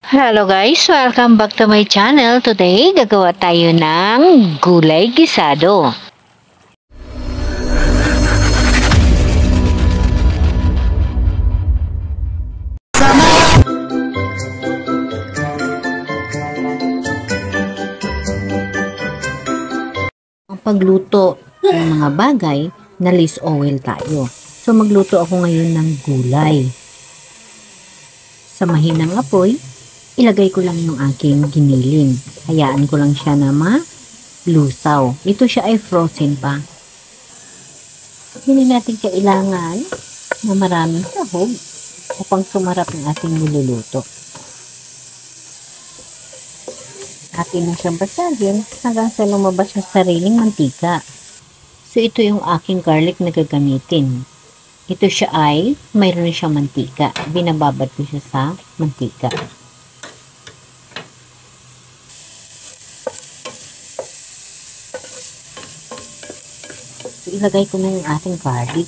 Hello guys! Welcome back to my channel. Today, gagawa tayo ng gulay gisado. Ang pagluto ng mga bagay, na least oil tayo. So magluto ako ngayon ng gulay. Sa mahinang apoy, ilagay ko lang yung aking giniling. Hayaan ko lang siya na malusaw. Ito siya ay frozen pa. Hindi natin kailangan na maraming sahog upang sumarap ang ating niluluto. Atin na siyang basahin hanggang sa lumabas yung sariling mantika. So ito yung aking garlic na gagamitin. Ito siya ay mayroon siyang mantika. Binababad ko siya sa mantika. So, ilagay ko na yung ating garlic.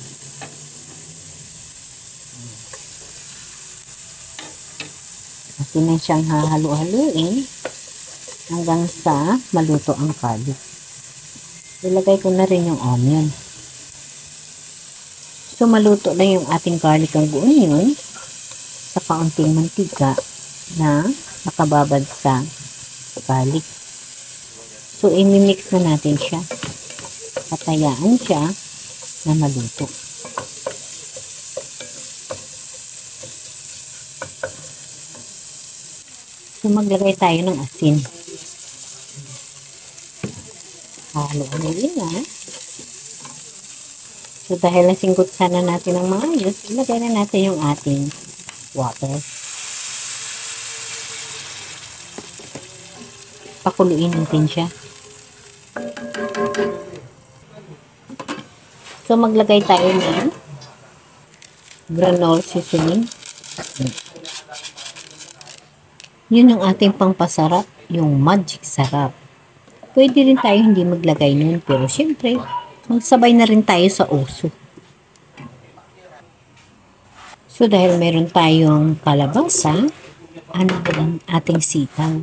Atin na siyang hahalu-haluin hanggang sa maluto ang garlic. Ilagay ko na rin yung onion. So, maluto na yung ating garlic ang onion sa kaunting mantika na nakababad sa garlic. So, imimix na natin siya. Patayaan siya na maluto. So, maglagay tayo ng asin. Halo-haloin na. So, dahil nasingkot sana natin ng maayos, ilagay na natin yung ating water. Pakuluin natin siya. So, maglagay tayo ng granola seasoning. Yun yung ating pangpasarap, yung magic sarap. Pwede rin tayo hindi maglagay nun, pero syempre, magsabay na rin tayo sa uso. So, dahil meron tayong kalabasa, ano ang ating sitaw.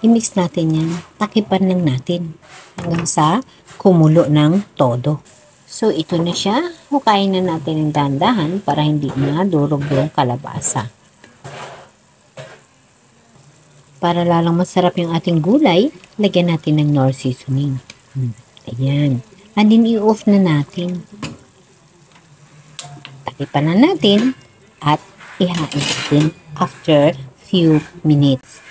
I-mix natin yan, takipan lang natin hanggang sa kumulo ng todo. So, ito na siya. Hukayin na natin ng dahan-dahan para hindi na durog yung kalabasa. Para lalong masarap yung ating gulay, lagyan natin ng Knorr seasoning. Ayan. And then, i-off na natin. Takipan na natin at ihain natin after few minutes.